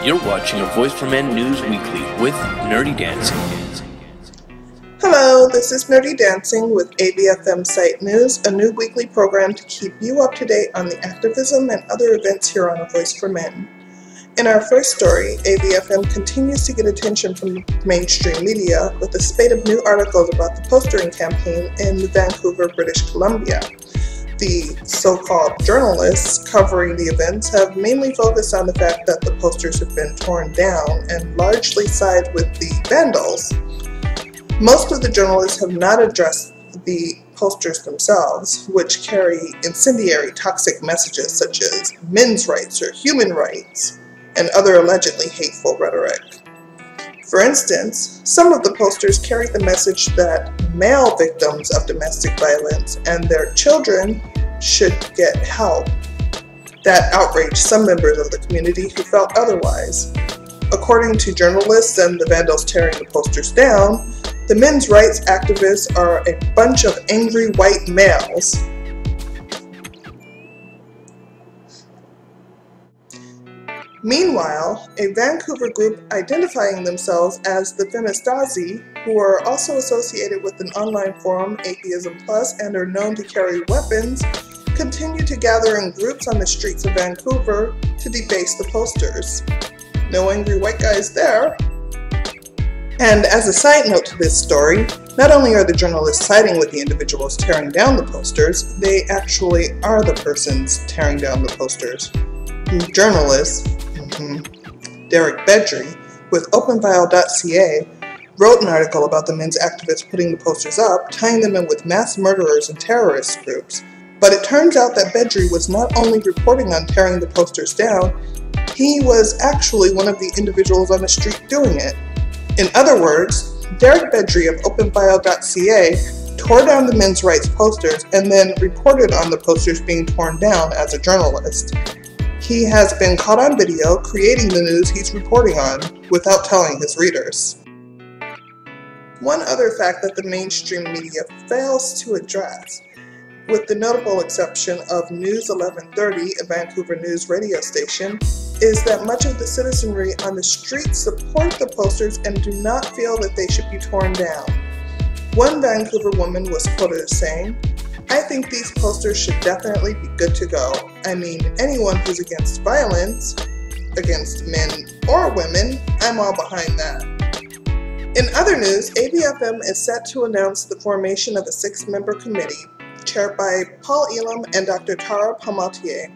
You're watching a Voice for Men News Weekly with Nurdydancing. Hello, this is Nurdydancing with AVfM Site News, a new weekly program to keep you up to date on the activism and other events here on A Voice for Men. In our first story, AVfM continues to get attention from mainstream media with a spate of new articles about the postering campaign in Vancouver, British Columbia. The so-called journalists covering the events have mainly focused on the fact that the posters have been torn down and largely side with the vandals. Most of the journalists have not addressed the posters themselves, which carry incendiary toxic messages such as men's rights or human rights and other allegedly hateful rhetoric. For instance, some of the posters carry the message that male victims of domestic violence and their children should get help. That outraged some members of the community who felt otherwise. According to journalists and the vandals tearing the posters down, the men's rights activists are a bunch of angry white males. Meanwhile, a Vancouver group identifying themselves as the Feministazi, who are also associated with an online forum, Atheism Plus, and are known to carry weapons, continue to gather in groups on the streets of Vancouver to deface the posters. No angry white guys there. And as a side note to this story, not only are the journalists siding with the individuals tearing down the posters, they actually are the persons tearing down the posters. The journalist, Bedry, with openfile.ca, wrote an article about the men's activists putting the posters up, tying them in with mass murderers and terrorist groups. But it turns out that Bedry was not only reporting on tearing the posters down, he was actually one of the individuals on the street doing it. In other words, Bedry of openfile.ca tore down the men's rights posters and then reported on the posters being torn down as a journalist. He has been caught on video creating the news he's reporting on without telling his readers. One other fact that the mainstream media fails to address, with the notable exception of News 1130, a Vancouver news radio station, is that much of the citizenry on the street support the posters and do not feel that they should be torn down. One Vancouver woman was quoted as saying, "I think these posters should definitely be good to go. I mean, anyone who's against violence, against men or women, I'm all behind that." In other news, AVfM is set to announce the formation of a 6-member committee, chaired by Paul Elam and Dr. Tara Palmatier.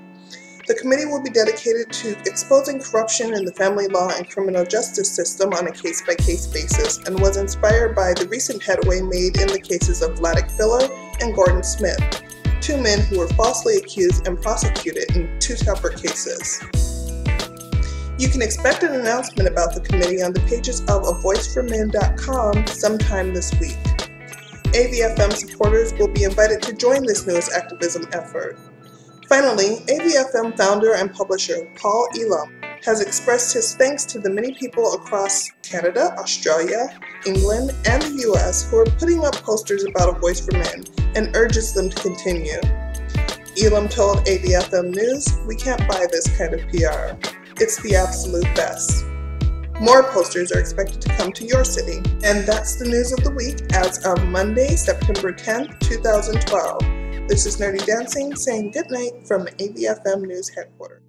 The committee will be dedicated to exposing corruption in the family law and criminal justice system on a case-by-case basis, and was inspired by the recent headway made in the cases of Vladek Filler and Gordon Smith, 2 men who were falsely accused and prosecuted in 2 separate cases. You can expect an announcement about the committee on the pages of avoiceformen.com sometime this week. AVfM supporters will be invited to join this news activism effort. Finally, AVfM founder and publisher Paul Elam has expressed his thanks to the many people across Canada, Australia, England, and the US who are putting up posters about A Voice for Men and urges them to continue. Elam told AVfM News, "We can't buy this kind of PR. It's the absolute best." More posters are expected to come to your city. And that's the news of the week as of Monday, September 10th, 2012. This is Nurdydancing saying goodnight from AVfM News Headquarters.